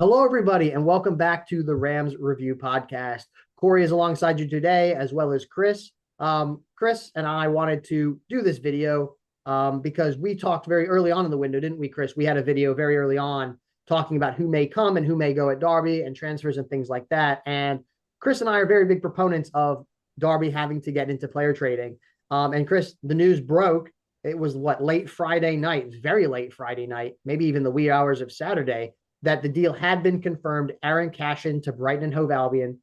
Hello, everybody, and welcome back to the Rams Review Podcast. Corey is alongside you today, as well as Chris. Chris and I wanted to do this video because we talked very early on in the window, didn't we, Chris? We had a video very early on talking about who may come and who may go at Derby and transfers and things like that. And Chris and I are very big proponents of Derby having to get into player trading. And Chris, the news broke. It was late Friday night, very late Friday night, maybe even the wee hours of Saturday, that the deal had been confirmed. Eiran Cashin to Brighton and Hove Albion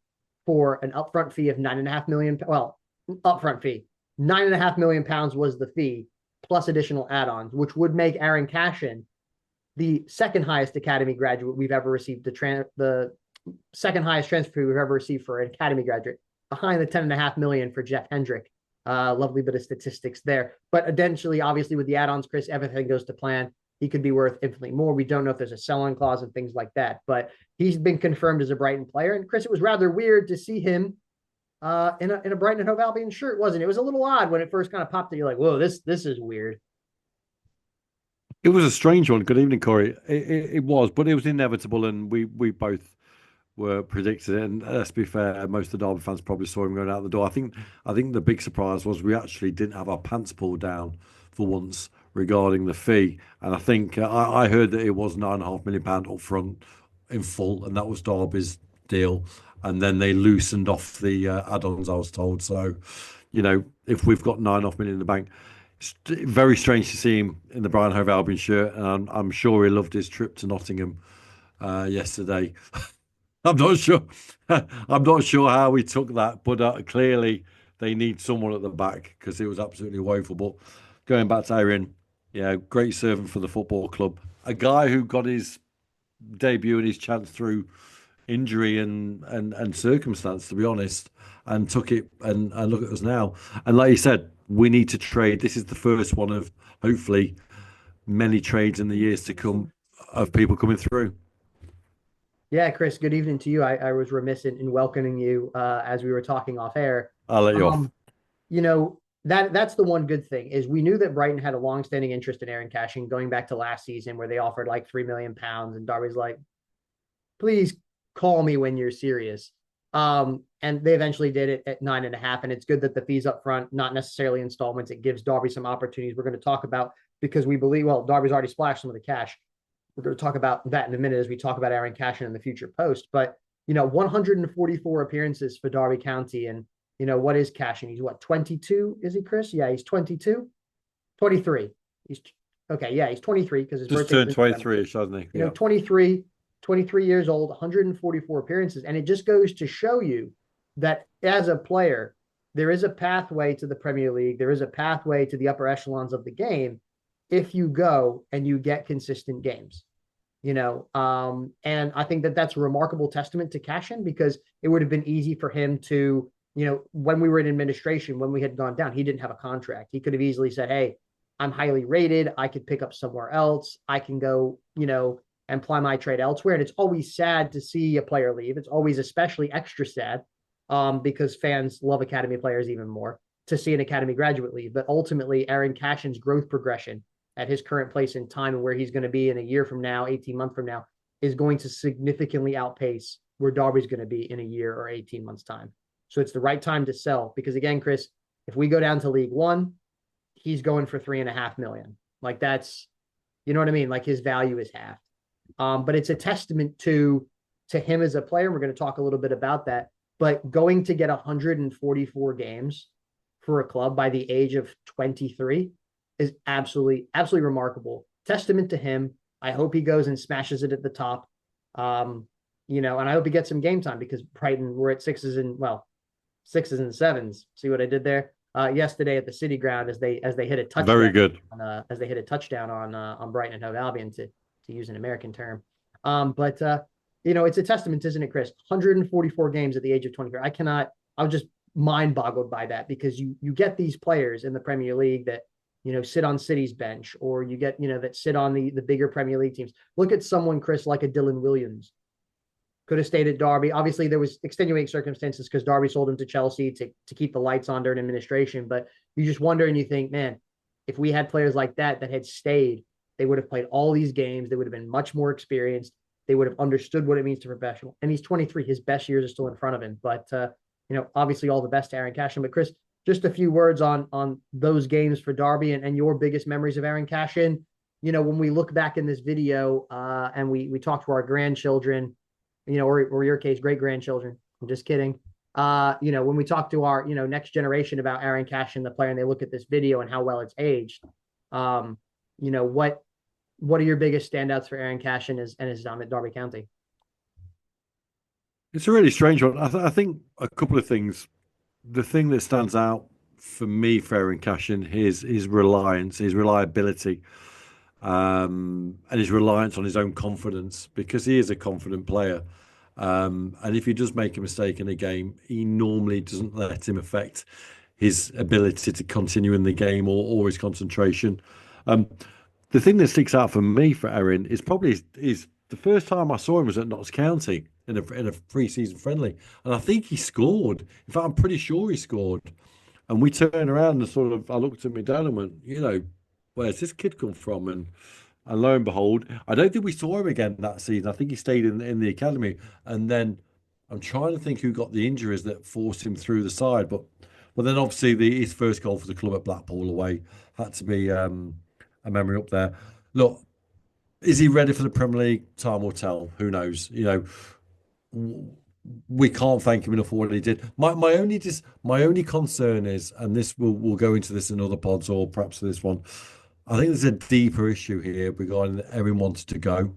for an upfront fee of £9.5 million. Well, upfront fee. £9.5 million was the fee, plus additional add-ons, which would make Eiran Cashin the second highest academy graduate we've ever received, the second highest transfer fee we've ever received for an academy graduate, behind the $10.5 million for Jeff Hendrick. Lovely bit of statistics there. But eventually, obviously, with the add-ons, Chris, everything goes to plan. He could be worth infinitely more. We don't know if there's a sell-on clause and things like that, but he's been confirmed as a Brighton player. And Chris, it was rather weird to see him in a Brighton and Hove Albion shirt, wasn't it? It was a little odd when it first kind of popped in. You're like, whoa, this is weird. It was a strange one. Good evening, Corey. It was, but it was inevitable, and we both were predicted it. And let's be fair, most of the Derby fans probably saw him going out the door. I think the big surprise was we actually didn't have our pants pulled down for once regarding the fee. And I think I heard that it was £9.5 million up front in full, and that was Derby's deal. And then they loosened off the add-ons, I was told. So, if we've got £9.5 million in the bank, it's very strange to see him in the Brighton Hove Albion shirt. And I'm sure he loved his trip to Nottingham yesterday. I'm not sure. I'm not sure how we took that, but clearly they need someone at the back because it was absolutely woeful. But going back to Eiran, great servant for the football club. A guy who got his debut and his chance through injury and circumstance, to be honest, and took it and look at us now. And like you said, we need to trade. This is the first one of hopefully many trades in the years to come of people coming through. Yeah, Chris, good evening to you. I was remiss in welcoming you as we were talking off air. I'll let you off. That's the one good thing is we knew that Brighton had a long-standing interest in Eiran Cashin going back to last season where they offered like £3 million, and Derby's like, please call me when you're serious. And they eventually did it at 9.5, and it's good that the fees up front, not necessarily installments. It gives Derby some opportunities we're going to talk about because we believe, well, Derby's already splashed some of the cash. We're going to talk about that in a minute as we talk about Eiran Cashin in the future post. But, 144 appearances for Derby County. And, what is Cashin? He's what, 22? Is he, Chris? Yeah, he's 22. 23. He's 23 because his just birthday turned 23, hasn't he? 23 years old, 144 appearances. And it just goes to show you that as a player, there is a pathway to the Premier League. There is a pathway to the upper echelons of the game if you go and you get consistent games. And I think that that's a remarkable testament to Cashin because it would have been easy for him to, when we were in administration, when we had gone down, he didn't have a contract. He could have easily said, hey, I'm highly rated. I could pick up somewhere else. I can go, and ply my trade elsewhere. And it's always sad to see a player leave. It's always especially extra sad because fans love academy players even more to see an academy graduate leave. But ultimately, Eiran Cashin's growth progression at his current place in time and where he's going to be in a year from now, 18 months from now, is going to significantly outpace where Derby's going to be in a year or 18 months' time. So it's the right time to sell because, again, Chris, if we go down to League One, he's going for $3.5 million. Like that's, you know what I mean? Like his value is half. But it's a testament to him as a player. We're going to talk a little bit about that. But going to get 144 games for a club by the age of 23 is absolutely remarkable. Testament to him. I hope he goes and smashes it at the top. And I hope he gets some game time because Brighton were at sixes and sevens. See what I did there? Yesterday at the City Ground as they hit a touchdown. Very good. As they hit a touchdown on Brighton and Hove Albion to use an American term. But it's a testament, isn't it, Chris? 144 games at the age of 23. I was just mind boggled by that because you get these players in the Premier League that, sit on City's bench or you get, that sit on the bigger Premier League teams. Look at someone, Chris, like a Dylan Williams. Could have stayed at Derby. Obviously, there was extenuating circumstances because Derby sold him to Chelsea to keep the lights on during administration. But you just wonder and you think, man, if we had players like that had stayed, they would have played all these games. They would have been much more experienced. They would have understood what it means to professional. And he's 23. His best years are still in front of him. But, obviously all the best to Eiran Cashin. But Chris, just a few words on those games for Derby and your biggest memories of Eiran Cashin. When we look back in this video and we talk to our grandchildren, or your case, great-grandchildren. I'm just kidding. When we talk to our, next generation about Eiran Cashin, the player, and they look at this video and how well it's aged, what are your biggest standouts for Eiran Cashin and his time at Derby County? It's a really strange one. I think a couple of things. The thing that stands out for me for Eiran Cashin is his reliance, his reliability, and his reliance on his own confidence, because he is a confident player. And if he does make a mistake in a game, he normally doesn't let him affect his ability to continue in the game or his concentration. The thing that sticks out for me for Eiran is probably the first time I saw him was at Notts County in a pre-season friendly, and I think he scored. In fact, I'm pretty sure he scored. And we turned around and I looked at my dad and went, where's this kid come from? And lo and behold, I don't think we saw him again that season. I think he stayed in the academy. And then I'm trying to think who got the injuries that forced him through the side. But then obviously his first goal for the club at Blackpool away had to be a memory up there. Look, is he ready for the Premier League? Time will tell. Who knows? We can't thank him enough for what he did. My only concern is, and this we'll go into this in other pods or perhaps this one, I think there's a deeper issue here regarding that Eiran wants to go,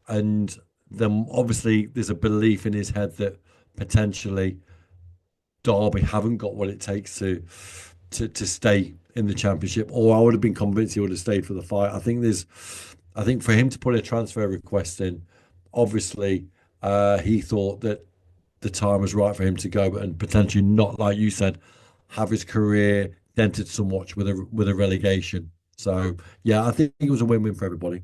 and then obviously there's a belief in his head that potentially Derby haven't got what it takes to stay in the Championship, or I would have been convinced he would have stayed for the fight. I think for him to put a transfer request in, obviously he thought that the time was right for him to go, and potentially not, like you said, have his career dented somewhat with a relegation. So yeah, I think it was a win-win for everybody.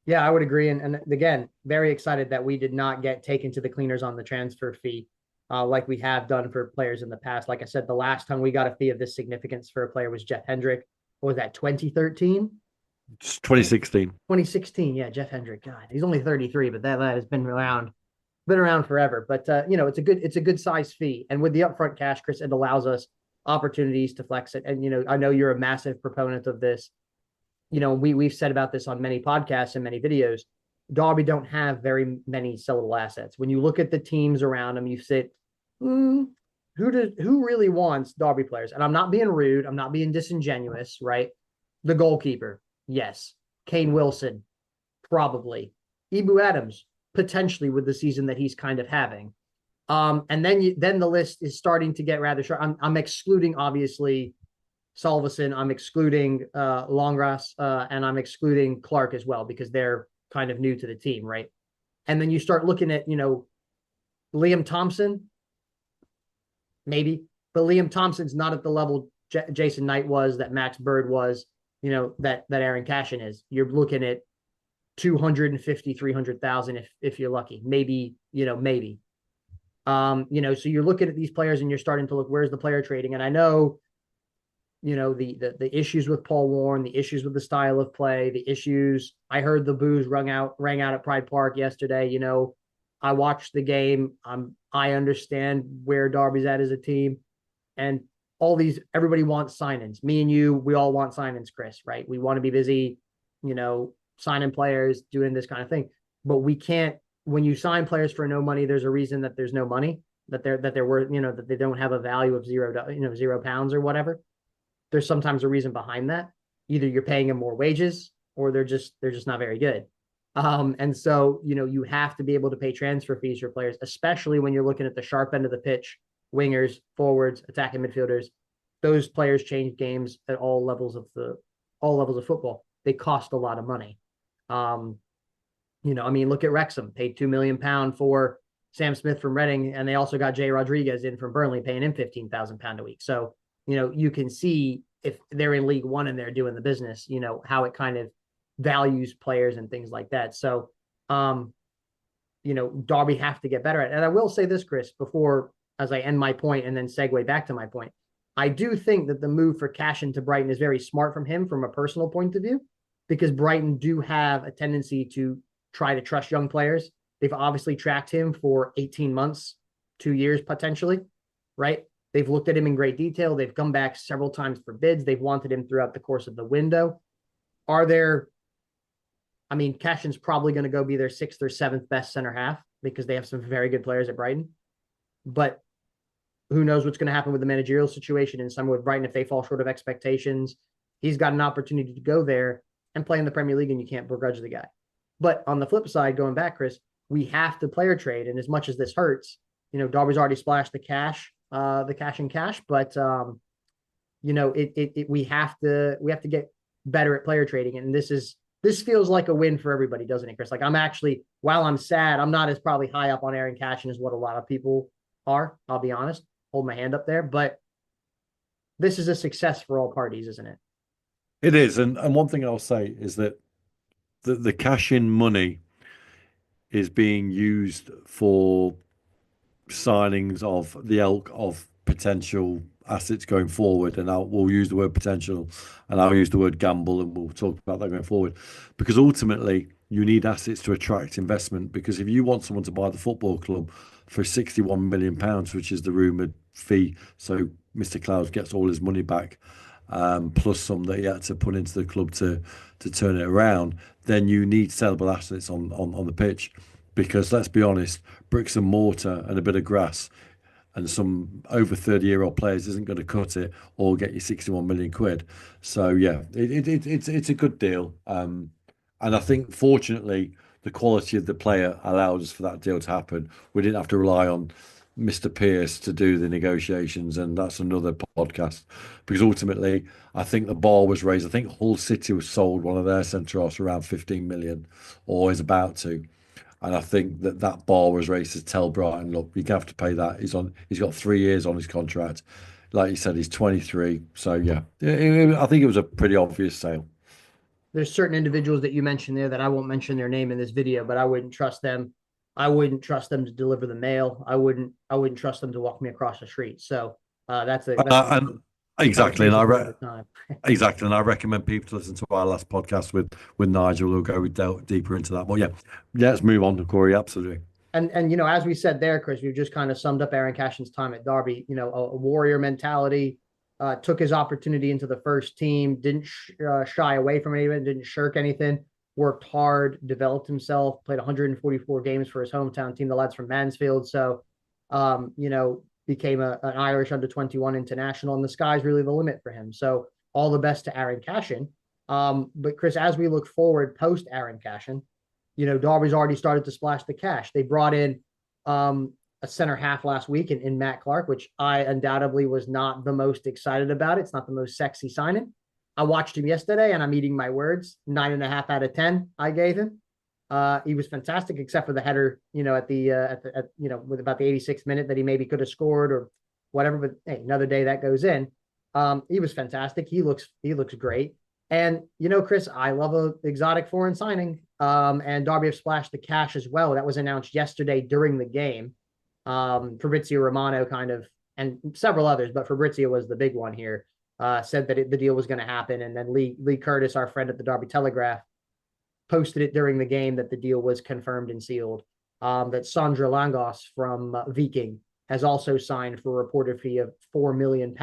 Yeah, I would agree. And again, very excited that we did not get taken to the cleaners on the transfer fee like we have done for players in the past. Like I said, the last time we got a fee of this significance for a player was Jeff Hendrick. What was that, 2013? It's 2016. 2016, yeah, Jeff Hendrick. God, he's only 33, but that has been around forever. But it's a good size fee. And with the upfront cash, Chris, it allows us opportunities to flex it. And I know you're a massive proponent of this. We've said about this on many podcasts and many videos. Derby don't have very many sellable assets. When you look at the teams around them, you sit, who really wants Derby players? And I'm not being rude, I'm not being disingenuous, right? The goalkeeper, yes. Kane Wilson, probably. Ibu Adams, potentially, with the season that he's kind of having. And then the list is starting to get rather short. I'm excluding, obviously, Salveson. I'm excluding Langås, and I'm excluding Clarke as well, because they're kind of new to the team, right? And then you start looking at, Liam Thompson, maybe, but Liam Thompson's not at the level Jason Knight was, that Max Bird was, that Eiran Cashin is. You're looking at 250, 300,000 if you're lucky, maybe. So you're looking at these players and you're starting to look, where's the player trading? And I know, the issues with Paul Warren, the issues with the style of play, the issues. I heard the boos rang out at Pride Park yesterday. I watched the game. I understand where Derby's at as a team, and everybody wants sign-ins. Me and you, we all want sign-ins, Chris, right? We want to be busy, signing players, doing this kind of thing. But we can't, when you sign players for no money, there's a reason that there's no money, that they're worth, that they don't have a value of £0 or whatever. There's sometimes a reason behind that. Either you're paying them more wages, or they're just not very good. And so, you have to be able to pay transfer fees for players, especially when you're looking at the sharp end of the pitch, wingers, forwards, attacking midfielders. Those players change games at all levels of football. They cost a lot of money. Look at Wrexham, paid £2 million for Sam Smith from Reading, and they also got Jay Rodriguez in from Burnley, paying him £15,000 a week. So, you can see, if they're in League One and they're doing the business, how it kind of values players and things like that. So, Derby have to get better at it. And I will say this, Chris, before, as I end my point and then segue back to my point, I do think that the move for Cashin to Brighton is very smart from him from a personal point of view, because Brighton do have a tendency to try to trust young players. They've obviously tracked him for 18 months, 2 years potentially, right? They've looked at him in great detail. They've come back several times for bids. They've wanted him throughout the course of the window. Cashin's probably going to go be their 6th or 7th best center half because they have some very good players at Brighton. But who knows what's going to happen with the managerial situation in summer with Brighton if they fall short of expectations. He's got an opportunity to go there and play in the Premier League, and you can't begrudge the guy. But on the flip side, going back, Chris, we have to player trade. And as much as this hurts, Darby's already splashed the cash in cash, but we have to get better at player trading. And this feels like a win for everybody, doesn't it, Chris? Like, I'm actually, while I'm sad, I'm not as probably high up on Eiran Cashin as what a lot of people are. I'll be honest, hold my hand up there, but this is a success for all parties, isn't it? It is. And one thing I'll say is that the cash in money is being used for signings of the ilk of potential assets going forward. And we'll use the word potential, and I'll use the word gamble, and we'll talk about that going forward. Because ultimately, you need assets to attract investment. Because if you want someone to buy the football club for £61 million, which is the rumoured fee, so Mr. Clouds gets all his money back, plus some that he had to put into the club to turn it around, then you need sellable assets on the pitch. Because let's be honest, bricks and mortar and a bit of grass and some over 30-year-old players isn't going to cut it or get you 61 million quid. So yeah, it's a good deal. And I think fortunately the quality of the player allowed us for that deal to happen. We didn't have to rely on Mr. Pierce to do the negotiations, and that's another podcast. Because ultimately, I think the bar was raised. I think Hull City was sold one of their centre-halves for around 15 million, or is about to. And I think that bar was raised to tell Brighton, look, you have to pay that. He's got 3 years on his contract. Like you said, he's 23. So yeah, I think it was a pretty obvious sale. There's certain individuals that you mentioned there that I won't mention their name in this video, but I wouldn't trust them. I wouldn't trust them to deliver the mail. I wouldn't trust them to walk me across the street. So exactly. And exactly. And I recommend people to listen to our last podcast with Nigel. We'll go deeper into that. But yeah, let's move on to Corey. Absolutely. And as we said there, Chris, we've just kind of summed up Eiran Cashin's time at Derby. A warrior mentality, took his opportunity into the first team, didn't shy away from anything, didn't shirk anything, worked hard, developed himself, played 144 games for his hometown team, the lads from Mansfield. So, became an Irish under-21 international, and the sky's really the limit for him. So all the best to Eiran Cashin. But Chris, as we look forward post Eiran Cashin, Derby's already started to splash the cash. They brought in a center half last week in Matt Clarke, which I undoubtedly was not the most excited about. It's not the most sexy signing. I watched him yesterday, and I'm eating my words. 9.5 out of 10 I gave him. He was fantastic, except for the header, with about the 86th minute that he maybe could have scored or whatever. But hey, another day that goes in. He was fantastic. He looks great. And Chris, I love an exotic foreign signing. And Derby have splashed the cash as well. That was announced yesterday during the game. Fabrizio Romano and several others, but Fabrizio was the big one here. Said that the deal was going to happen, and then Lee Curtis, our friend at the Derby Telegraph, posted it during the game that the deal was confirmed and sealed. That Sondre Langås from Viking has also signed for a reported fee of £4 million.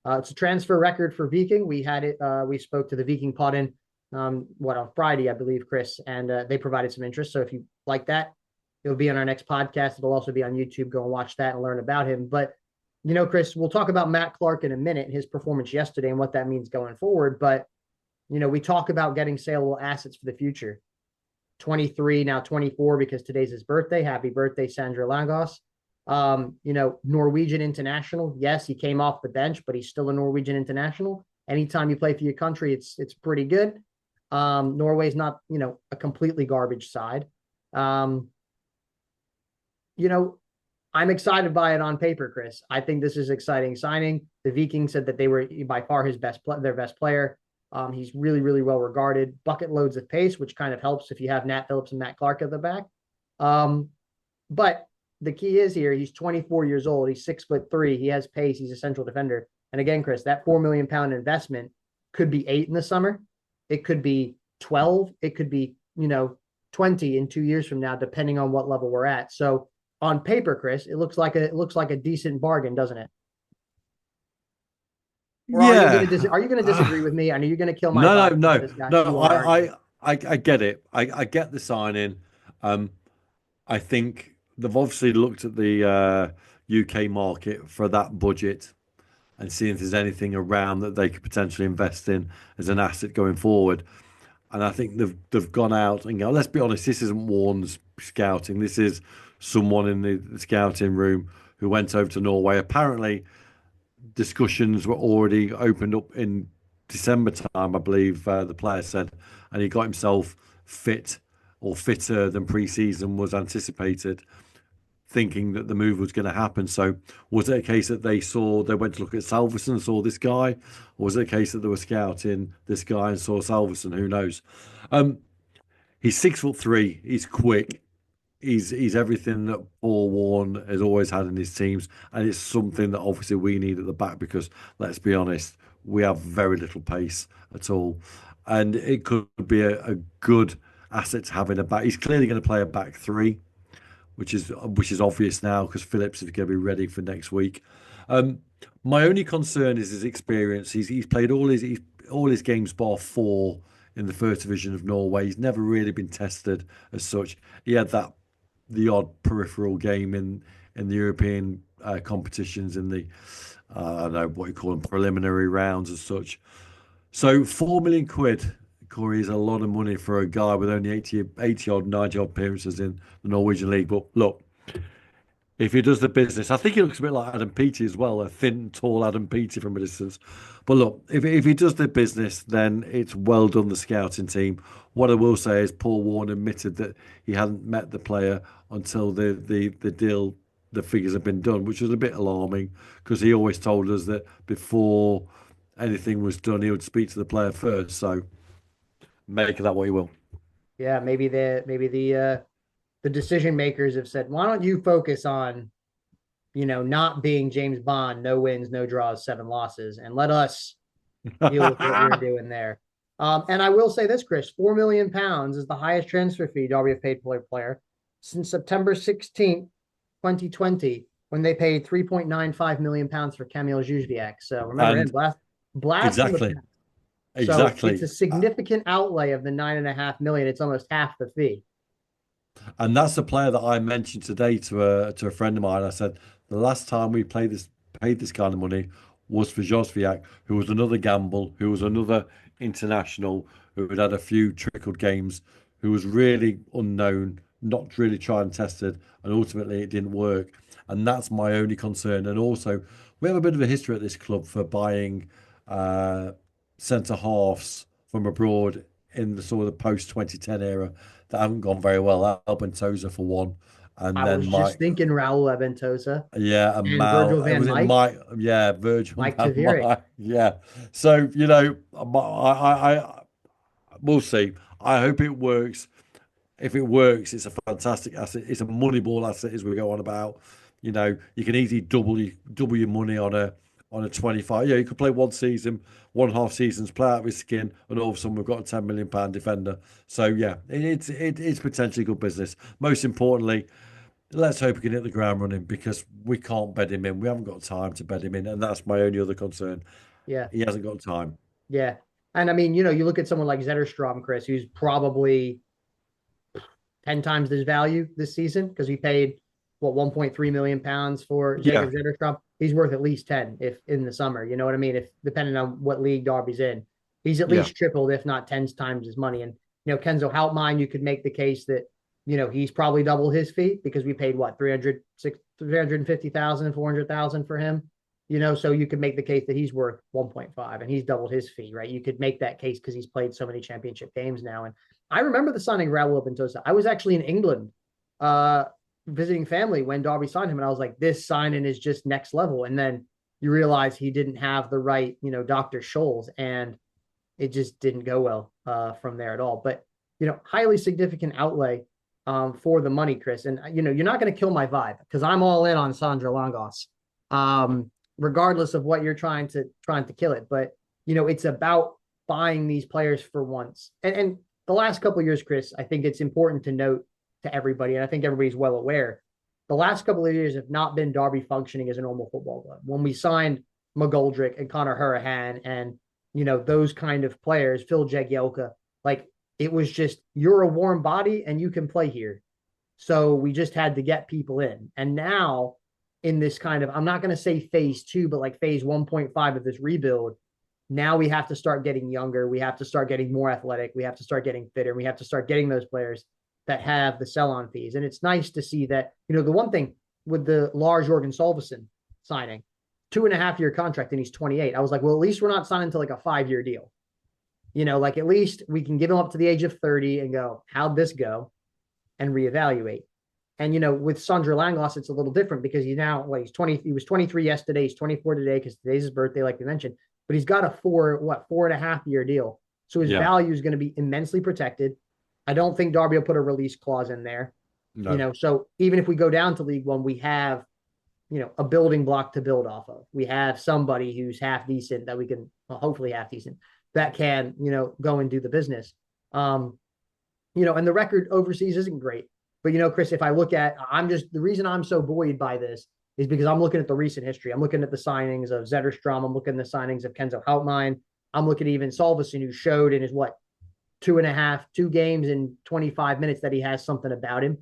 It's a transfer record for Viking. We had it. We spoke to the Viking pod on Friday, I believe, Chris, and they provided some interest. So if you like that, it'll be on our next podcast. It'll also be on YouTube. Go and watch that and learn about him. But Chris, we'll talk about Matt Clarke in a minute and his performance yesterday and what that means going forward. But we talk about getting saleable assets for the future. 23, now 24, because today's his birthday. Happy birthday, Sondre Langås. Norwegian international. Yes, he came off the bench, but he's still a Norwegian international. Anytime you play for your country, it's pretty good. Norway's not, a completely garbage side. I'm excited by it on paper, Chris. I think this is exciting signing. The Vikings said that they were by far their best player. He's really, really well regarded. Bucket loads of pace, which kind of helps if you have Nat Phillips and Matt Clarke at the back. But the key is here, he's 24 years old. He's 6'3". He has pace. He's a central defender. And again, Chris, that £4 million investment could be 8 in the summer. It could be 12. It could be, 20 in 2 years from now, depending on what level we're at. So on paper, Chris, it looks like a decent bargain, doesn't it? Or Yeah. are you going to disagree with me? And are you going to kill my No, vibe no, about no, this guy? no. You are, aren't you? I get it. I get the signing. Um, I think they've obviously looked at the UK market for that budget and seeing if there's anything around that they could potentially invest in as an asset going forward. And I think they've gone out and go, let's be honest, this isn't Warren's scouting. This is someone in the scouting room who went over to Norway. Apparently, discussions were already opened up in December time, I believe the player said, and he got himself fit or fitter than pre-season was anticipated, thinking that the move was going to happen. So was it a case that they went to look at Salverson and saw this guy, or was it a case that they were scouting this guy and saw Salverson? Who knows? Um, he's 6'3". He's quick. He's everything that Paul Warren has always had in his teams, and it's something that obviously we need at the back because let's be honest, we have very little pace at all, and it could be a good asset to have in a back. He's clearly going to play a back three, which is obvious now because Phillips is going to be ready for next week. Um, my only concern is his experience. He's played all his games bar four in the first division of Norway. He's never really been tested as such. He had the odd peripheral game in the European competitions in the I don't know what you call them, preliminary rounds as such. So 4 million quid, Corey, is a lot of money for a guy with only 80 odd, 90 odd appearances in the Norwegian league. But look, if he does the business, I think he looks a bit like Adam Peaty as well, a thin, tall Adam Peaty from a distance. But look, if he does the business, then it's well done, the scouting team. What I will say is Paul Warren admitted that he hadn't met the player until the deal, the figures have been done, which was a bit alarming because he always told us that before anything was done, he would speak to the player first. So make of that what you will. Yeah, maybe the decision makers have said, why don't you focus on, not being James Bond, no wins, no draws, 7 losses, and let us deal with what we're doing there. And I will say this, Chris, £4 million is the highest transfer fee Derby have paid for a player since September 16th, 2020, when they paid £3.95 million for Kamil Zuzviak. So remember him, And blast from the exactly, past. So it's exactly. a significant outlay of the 9.5 million. It's almost half the fee. And that's the player that I mentioned today to a friend of mine. I said the last time we paid this kind of money was for Josviak, who was another gamble, who was another international, who had had a few trickled games, who was really unknown, not really tried and tested, and ultimately it didn't work. And that's my only concern. And also, we have a bit of a history at this club for buying uh, centre halves from abroad in the sort of post 2010 era that haven't gone very well. Albentosa for one, and I then was just Mike, thinking Raul Aventosa yeah, and and Virgil Mal. van Was it Mike, Mike? Yeah, Virgil Mike and Taveric. Mike. Yeah. So I we'll see. I hope it works. If it works, it's a fantastic asset. It's a money ball asset, as we go on about. You can easily double your money on a 25. Yeah, you could play one season, one half seasons, play out of his skin, and all of a sudden we've got a £10 million defender. So yeah, it's potentially good business. Most importantly, let's hope he can hit the ground running because we can't bed him in. We haven't got time to bed him in, and that's my only other concern. Yeah, He hasn't got time. yeah. And I mean, you look at someone like Zetterstrom, Chris, who's probably 10 times his value this season because we paid what £1.3 million for Yeah, Jacob Zetterstrom. He's worth at least 10 if in the summer. You know what I mean? If depending on what league Derby's in, he's at yeah, least tripled, if not 10 times his money. And Kenzo Houtmine, you could make the case that he's probably double his fee because we paid what 350,000, 400,000 for him. So you could make the case that he's worth 1.5 and he's doubled his fee, right? You could make that case because he's played so many championship games now. And I remember the signing Raul Bentosa. I was actually in England visiting family when Derby signed him, and I was like, this signing is just next level. And then you realize he didn't have the right, Dr. Scholes, and it just didn't go well from there at all. But, highly significant outlay for the money, Chris. And, you're not going to kill my vibe because I'm all in on Sondre Langås, regardless of what you're trying to kill it. But, it's about buying these players for once. And the last couple of years, Chris, I think it's important to note to everybody, and I think everybody's well aware, the last couple of years have not been Derby functioning as a normal football club. When we signed McGoldrick and Connor Hurahan and those kind of players, Phil Jagielka, like it was just you're a warm body and you can play here. So we just had to get people in. And now in this kind of, I'm not going to say phase two, but like phase 1.5 of this rebuild, now we have to start getting younger. We have to start getting more athletic. We have to start getting fitter. We have to start getting those players that have the sell-on fees. And it's nice to see that, the one thing with the Lars Jorgen Solveson signing, 2.5-year contract, and he's 28. I was like, well, at least we're not signing to like a 5-year deal. Like at least we can give him up to the age of 30 and go, how'd this go? And reevaluate. And with Sondre Langås, it's a little different because he's now he's 20. He was 23 yesterday. He's 24 today because today's his birthday, like we mentioned. But he's got a 4.5-year deal. So his value is going to be immensely protected. I don't think Derby will put a release clause in there. No. So even if we go down to League One, we have, a building block to build off of. We have somebody who's half decent that we can, hopefully half decent, that can, go and do the business. And the record overseas isn't great. But, Chris, if I look at, the reason I'm so buoyed by this is because I'm looking at the recent history. I'm looking at the signings of Zetterstrom. I'm looking at the signings of Kenzo Houtmine. I'm looking at even Solveson, who showed in his, 2 games in 25 minutes that he has something about him,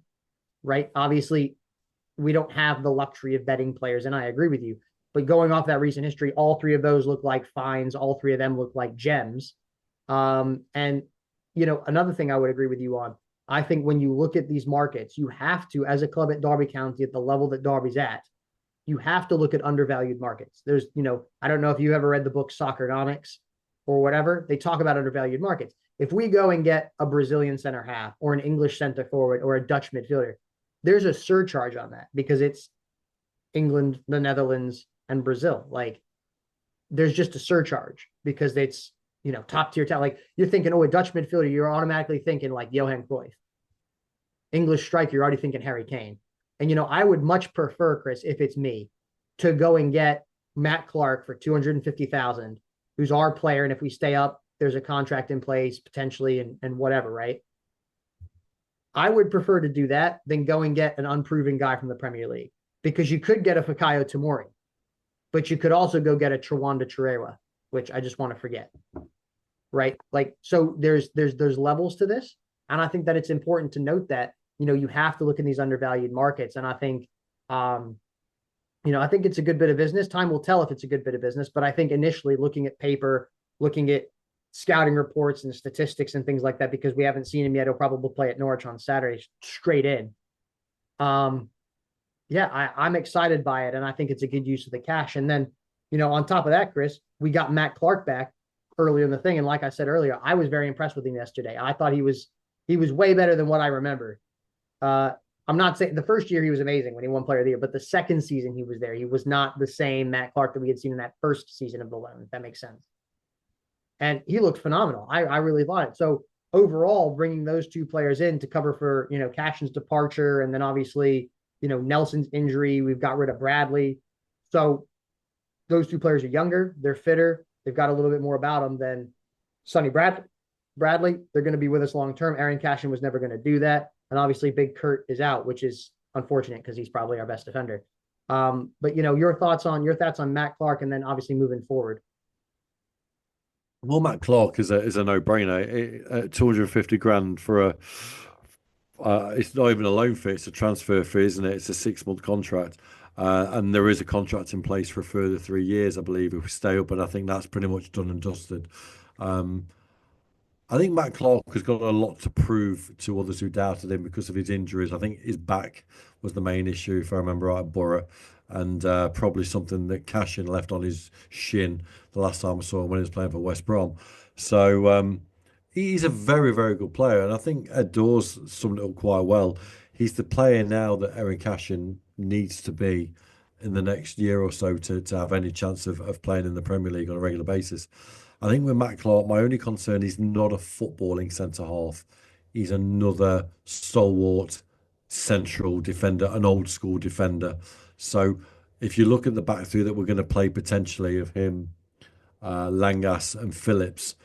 right? Obviously, we don't have the luxury of betting players, and I agree with you. But going off that recent history, all 3 of those look like finds. All 3 of them look like gems. And, another thing I would agree with you on, I think when you look at these markets, you have to, as a club at Derby County, at the level that Derby's at, you have to look at undervalued markets. There's, I don't know if you ever read the book Soccernomics or whatever. They talk about undervalued markets. If we go and get a Brazilian center half or an English center forward or a Dutch midfielder, there's a surcharge on that because it's England, the Netherlands, and Brazil. Like there's just a surcharge because it's, top tier talent. Like you're thinking, a Dutch midfielder, you're automatically thinking like Johan Cruyff. English striker, you're already thinking Harry Kane. And, I would much prefer, Chris, if it's me, to go and get Matt Clarke for $250,000, who's our player. And if we stay up, there's a contract in place potentially and whatever, right? I would prefer to do that than go and get an unproven guy from the Premier League because you could get a Fikayo Tomori, but you could also go get a Trewanda Chirewa, which I just want to forget, right? Like, so there's levels to this. And I think that it's important to note that, you have to look in these undervalued markets. And I think, I think it's a good bit of business. Time will tell if it's a good bit of business, but I think initially looking at paper, looking at scouting reports and statistics and things like that, because we haven't seen him yet. He'll probably play at Norwich on Saturday straight in. I'm excited by it. And I think it's a good use of the cash. And then, on top of that, Chris, we got Matt Clarke back earlier in the thing. And like I said earlier, I was very impressed with him yesterday. I thought he was way better than what I remember. I'm not saying the first year he was amazing when he won Player of the Year, but the second season he was there, he was not the same Matt Clarke that we had seen in that first season of the loan, if that makes sense. And he looked phenomenal. I really thought it. So overall, bringing those 2 players in to cover for, Cashin's departure, and then obviously, Nelson's injury, we've got rid of Bradley. So those 2 players are younger, they're fitter, they've got a little bit more about them than Sonny Bradley. They're going to be with us long term. Eiran Cashin was never going to do that. And obviously Big Kurt is out, which is unfortunate because he's probably our best defender. But your thoughts on Matt Clarke and then obviously moving forward. Well, Matt Clarke is a no-brainer. 250 grand for a it's not even a loan fee, it's a transfer fee, isn't it? It's a 6-month contract. And there is a contract in place for a further 3 years, I believe, if we stay up, and I think that's pretty much done and dusted. I think Matt Clarke has got a lot to prove to others who doubted him because of his injuries. I think his back was the main issue, if I remember right, at Borough, and probably something that Cashin left on his shin the last time I saw him when he was playing for West Brom. So he's a very, very good player, and I think Ed Dawes summed it up quite well. He's the player now that Eiran Cashin needs to be in the next year or so to have any chance of playing in the Premier League on a regular basis. I think with Matt Clarke, my only concern is not a footballing centre half. He's another stalwart central defender, an old school defender. So if you look at the back three that we're going to play potentially of him, Langås and Phillips,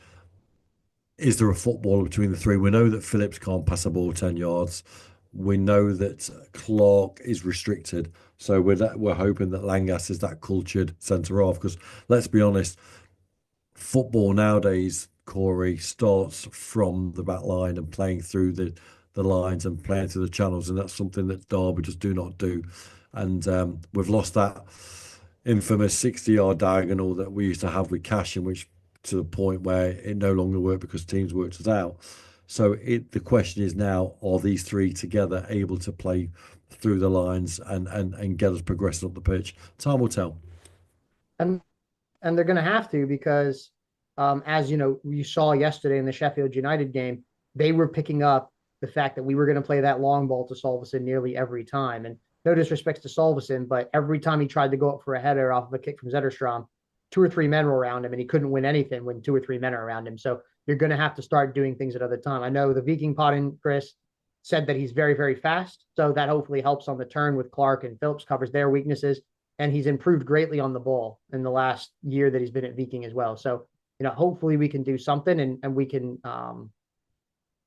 is there a footballer between the three? We know that Phillips can't pass a ball 10 yards. We know that Clarke is restricted. So we're hoping that Langås is that cultured centre half. Because let's be honest, football nowadays, Corey, starts from the back line and playing through the lines and playing through the channels, and that's something that Derby just do not do. And we've lost that infamous 60-yard diagonal that we used to have with Cashin, which to the point where it no longer worked because teams worked us out. So the question is now, are these three together able to play through the lines and get us progressing up the pitch? Time will tell. And they're going to have to because, as you know, you saw yesterday in the Sheffield United game, they were picking up the fact that we were going to play that long ball to Solveson nearly every time. And no disrespect to Solveson, but every time he tried to go up for a header off of a kick from Zetterstrom, two or three men were around him, and he couldn't win anything when two or three men are around him. So you're going to have to start doing things at other time. I know the Viking pod and Chris said that he's very, very fast. So that hopefully helps on the turn with Clarke, and Phillips covers their weaknesses. And he's improved greatly on the ball in the last year that he's been at Viking as well. So, hopefully we can do something, and we can,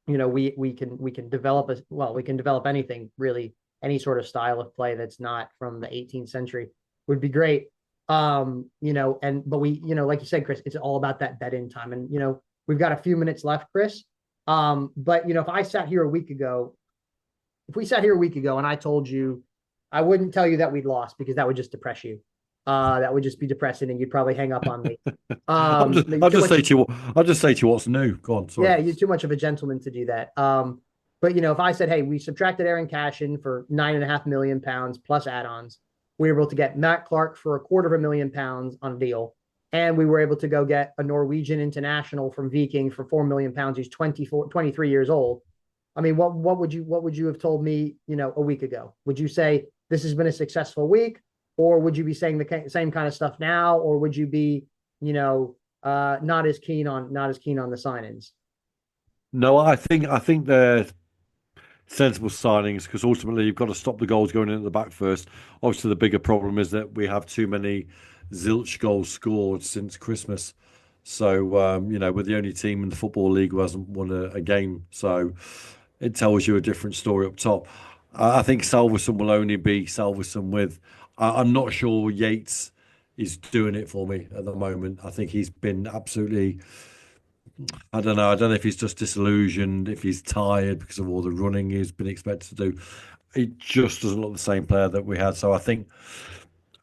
we can develop we can develop anything really, any sort of style of play that's not from the 18th century would be great. But we, like you said, Chris, it's all about that bed in time. And, we've got a few minutes left, Chris. But if we sat here a week ago and I told you, I wouldn't tell you that we'd lost because that would just depress you. That would just be depressing, and you'd probably hang up on me. I'll just say to you what's new. Go on. Sorry. Yeah, you're too much of a gentleman to do that. But if I said, hey, we subtracted Eiran Cashin for £9.5 million plus add-ons, we were able to get Matt Clarke for £250,000 on a deal, and we were able to go get a Norwegian international from Viking for £4 million. He's 23 years old. I mean, what would you have told me, a week ago? Would you say this has been a successful week, or would you be saying the same kind of stuff now, or would you be, not as keen on the sign-ins? No, I think they're sensible signings because ultimately you've got to stop the goals going in at the back first. Obviously, the bigger problem is that we have too many zilch goals scored since Christmas. So, we're the only team in the Football League who hasn't won a game. So it tells you a different story up top. I think Salverson will only be Salverson with. I'm not sure Yates is doing it for me at the moment. I think he's been absolutely. I don't know. I don't know if he's just disillusioned, if he's tired because of all the running he's been expected to do. He just doesn't look the same player that we had. So I think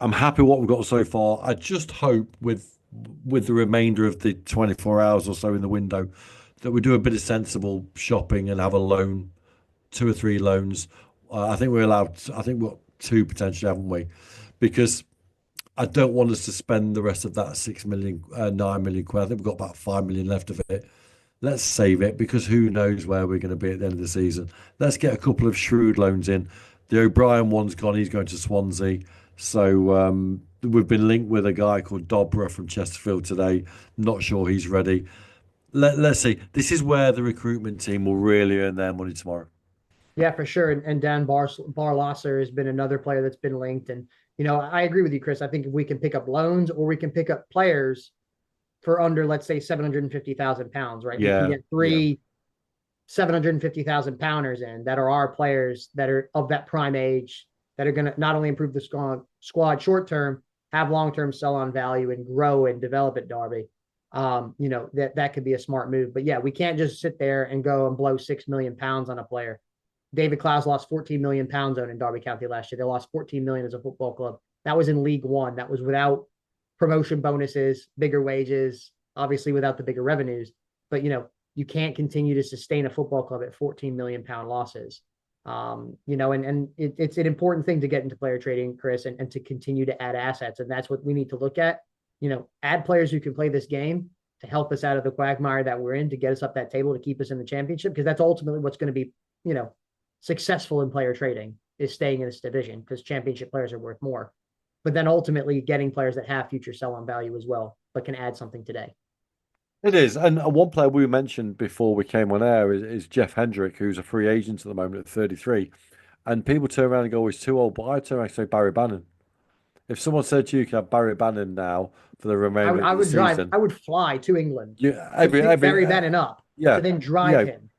I'm happy with what we've got so far. I just hope with the remainder of the 24 hours or so in the window that we do a bit of sensible shopping and have a loan, 2 or 3 loans. I think we're allowed. I think we've got 2 potentially, haven't we? Because I don't want us to spend the rest of that 6 million, 9 million quid. I think we've got about 5 million left of it. Let's save it because who knows where we're going to be at the end of the season. Let's get a couple of shrewd loans in. The O'Brien one's gone. He's going to Swansea. So we've been linked with a guy called Dobra from Chesterfield today. Not sure he's ready. Let's see. This is where the recruitment team will really earn their money tomorrow. Yeah, for sure. And Dan Barlasser has been another player that's been linked. And, I agree with you, Chris. I think if we can pick up loans or we can pick up players for under, let's say, £750,000, right? Yeah. We can get 3 £750,000 in that are our players that are of that prime age that are going to not only improve the squad short term, have long term sell on value and grow and develop at Derby. That could be a smart move. But yeah, we can't just sit there and go and blow £6 million on a player. David Clowes lost £14 million owning Derby County last year. They lost $14 million as a football club. That was in League One. That was without promotion bonuses, bigger wages, obviously without the bigger revenues. But you can't continue to sustain a football club at £14 million losses. It's an important thing to get into player trading, Chris, and to continue to add assets. And that's what we need to look at. Add players who can play this game to help us out of the quagmire that we're in, to get us up that table, to keep us in the championship, because that's ultimately what's going to be, successful in player trading, is staying in this division, because championship players are worth more. But then ultimately getting players that have future sell-on value as well, but can add something today. It is. And one player we mentioned before we came on air is Jeff Hendrick, who's a free agent at the moment at 33. And people turn around and go, he's too old. But I turn around and say Barry Bannon. If someone said to you, you can have Barry Bannon now for the remainder of the season. I would fly to England. Yeah, Barry Bannon up. to then drive him.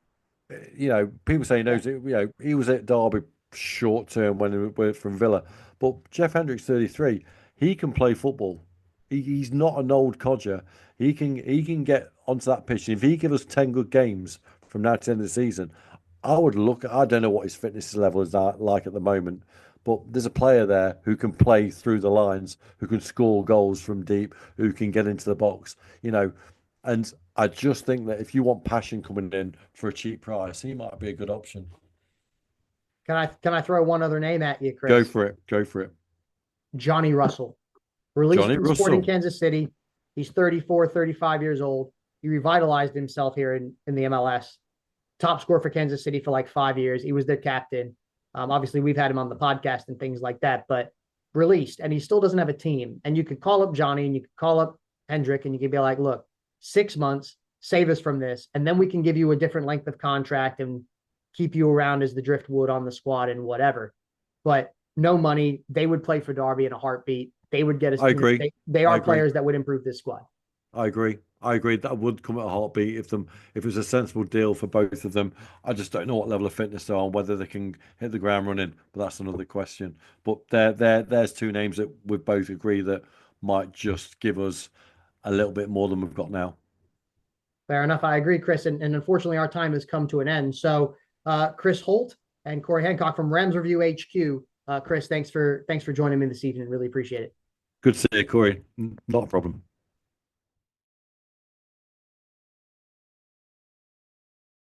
People say he knows it. He was at Derby short term when he went from Villa, but Jeff Hendrick's 33. He can play football. He's not an old codger. He can get onto that pitch. If he gives us 10 good games from now to the end of the season, I would look. I don't know what his fitness level is like at the moment, but there's a player there who can play through the lines, who can score goals from deep, who can get into the box. And I just think that if you want passion coming in for a cheap price, he might be a good option. Can I throw one other name at you, Chris? Go for it. Johnny Russell. Released Johnny from Russell. Sporting Kansas City. He's 34, 35 years old. He revitalized himself here in the MLS. Top scorer for Kansas City for like 5 years. He was their captain. Obviously, we've had him on the podcast and things like that, but released, and he still doesn't have a team. And you could call up Johnny and you could call up Hendrick and you could be like, look, 6 months, save us from this, and then we can give you a different length of contract and keep you around as the driftwood on the squad and whatever. But no money. They would play for Derby in a heartbeat. They would get us. I agree. They are players that would improve this squad. I agree. That would come at a heartbeat if it was a sensible deal for both of them. I just don't know what level of fitness they're on, whether they can hit the ground running, but that's another question. But there's two names that we both agree that might just give us a little bit more than we've got now. Fair enough. I agree, Chris. And unfortunately, our time has come to an end. So Chris Holt and Corey Hancock from Rams Review HQ. Chris, thanks for joining me this evening. Really appreciate it. Good to see you, Corey. Not a problem.